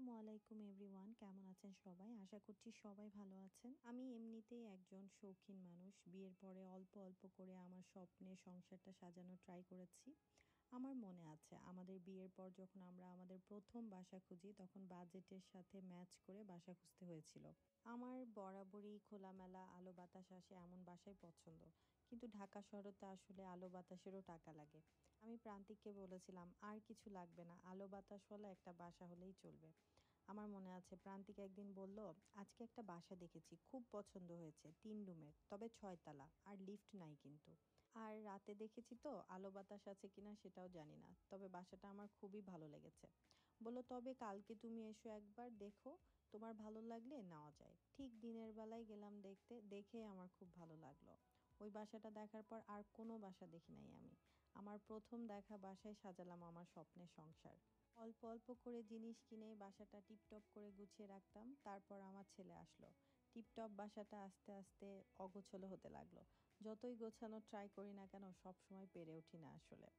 আসসালামু আলাইকুম এভরিওয়ান, কেমন আছেন সবাই? আশা করছি সবাই ভালো আছেন। আমি এমনিতেই একজন শৌখিন মানুষ। বিয়ের পরে অল্প অল্প করে আমার স্বপ্নের সংসারটা সাজানো ট্রাই করেছি। আমার মনে আছে আমাদের বিয়ের পর যখন আমরা আমাদের প্রথম বাসা খুঁজি তখন বাজেটের সাথে ম্যাচ করে বাসা খুঁজতে হয়েছিল। আমার বরাবরই খোলামেলা আলো বাতাস আসে এমন বাসাই পছন্দ, কিন্তু ঢাকা শহরে তো আসলে আলো বাতাসেরও টাকা লাগে। আমি প্রান্তিককে বলেছিলাম আর কিছু লাগবে না, আলো বাতাসওয়ালা একটা বাসা হলেই চলবে। আমার মনে আছে প্রান্তিক একদিন বলল, আজকে একটা বাসা দেখেছি, খুব পছন্দ হয়েছে, 3 রুমের, তবে 6 তলা, আর লিফট নাই কিন্তু। আর রাতে দেখেছি তো, আলো বাতাস আছে কিনা সেটাও জানি না, তবে বাসাটা আমার খুবই ভালো লেগেছে। বললো তবে কালকে তুমি এসো একবার দেখো, তোমার ভালো লাগলে নেওয়া যায়। ঠিক দিনের বেলায় গেলাম দেখতে, দেখে আমার খুব ভালো লাগলো। ওই বাসাটা দেখার পর আর কোনো বাসা দেখি নাই আমি। আমার প্রথম দেখা বাসায় সাজালাম আমার স্বপ্নের সংসার। অল্প অল্প করে জিনিস কিনে বাসাটা টিপটপ করে গুছিয়ে রাখতাম। তারপর আমার ছেলে আসলো। টিপটপ বাসাটা আস্তে আস্তে অগোছালো হতে লাগলো। যতই গোছানো ট্রাই করি না কেন, সব সময় পেরে উঠি না আসলে।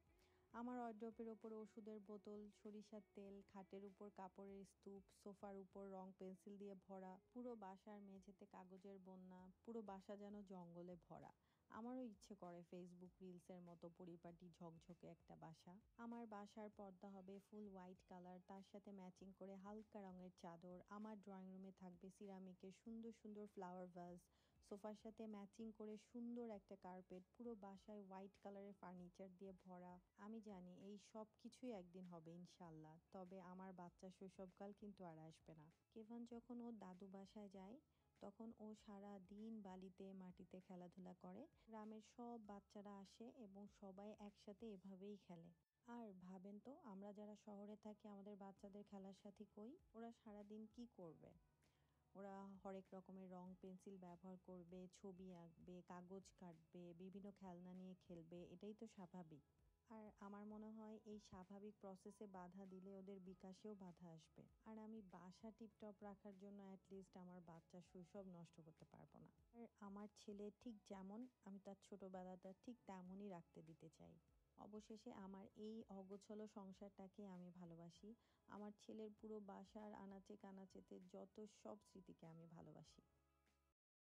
আমার ওয়ারড্রপের ওপর ওষুধের বোতল, সরিষার তেল, খাটের উপর কাপড়ের স্তূপ, সোফার উপর রং পেন্সিল দিয়ে ভরা, পুরো বাসার মেঝেতে কাগজের বন্যা, পুরো বাসা যেন জঙ্গলে ভরা। আমারও ইচ্ছে করে ফেসবুক রিলসের মতো পরিপাটি ঝকঝকে একটা বাসা। আমার বাসার পর্দা হবে ফুল হোয়াইট কালার, তার সাথে ম্যাচিং করে হালকা রঙের চাদর। আমার ড্রয়িং রুমে থাকবে সিরামিকের সুন্দর সুন্দর ফ্লাওয়ার ভাস, সোফার সাথে ম্যাচিং করে সুন্দর একটা কার্পেট, পুরো বাসায় হোয়াইট কালারের ফার্নিচার দিয়ে ভরা। আমি জানি এই সব কিছুই একদিন হবে ইনশাল্লাহ, তবে আমার বাচ্চা শৈশবকাল কিন্তু আর আসবে না। কেভান যখন ওর দাদু বাসায় যায় তখন ও সারা দিন বালিতে মাটিতে খেলাধুলা করে। গ্রামের সব বাচ্চারা আসে এবং সবাই একসাথে এভাবেই খেলে। আর ভাবেন তো, আমরা যারা শহরে থাকি আমাদের বাচ্চাদের খেলার সাথী কই? ওরা সারাদিন কি করবে? ওরা হরেক রকমের রং পেন্সিল ব্যবহার করবে, ছবি আঁকবে, কাগজ কাটবে, বিভিন্ন খেলনা নিয়ে খেলবে, এটাই তো স্বাভাবিক। আর আমার মনে হয় এই স্বাভাবিক প্রসেসে বাধা দিলে ওদের বিকাশেও বাধা আসবে। আর আমি বাসা টিপটপ রাখার জন্য অ্যাটলিস্ট আমার বাচ্চার শৈশব নষ্ট করতে পারবো না। আর আমার ছেলে ঠিক যেমন, আমি তার ছোটোবেলাটা ঠিক তেমনই রাখতে দিতে চাই। অবশেষে আমার এই অগোছালো সংসারটাকে আমি ভালোবাসি। আমার ছেলের পুরো বাসার আনাচে কানাচেতে যত সব স্মৃতিকে আমি ভালোবাসি।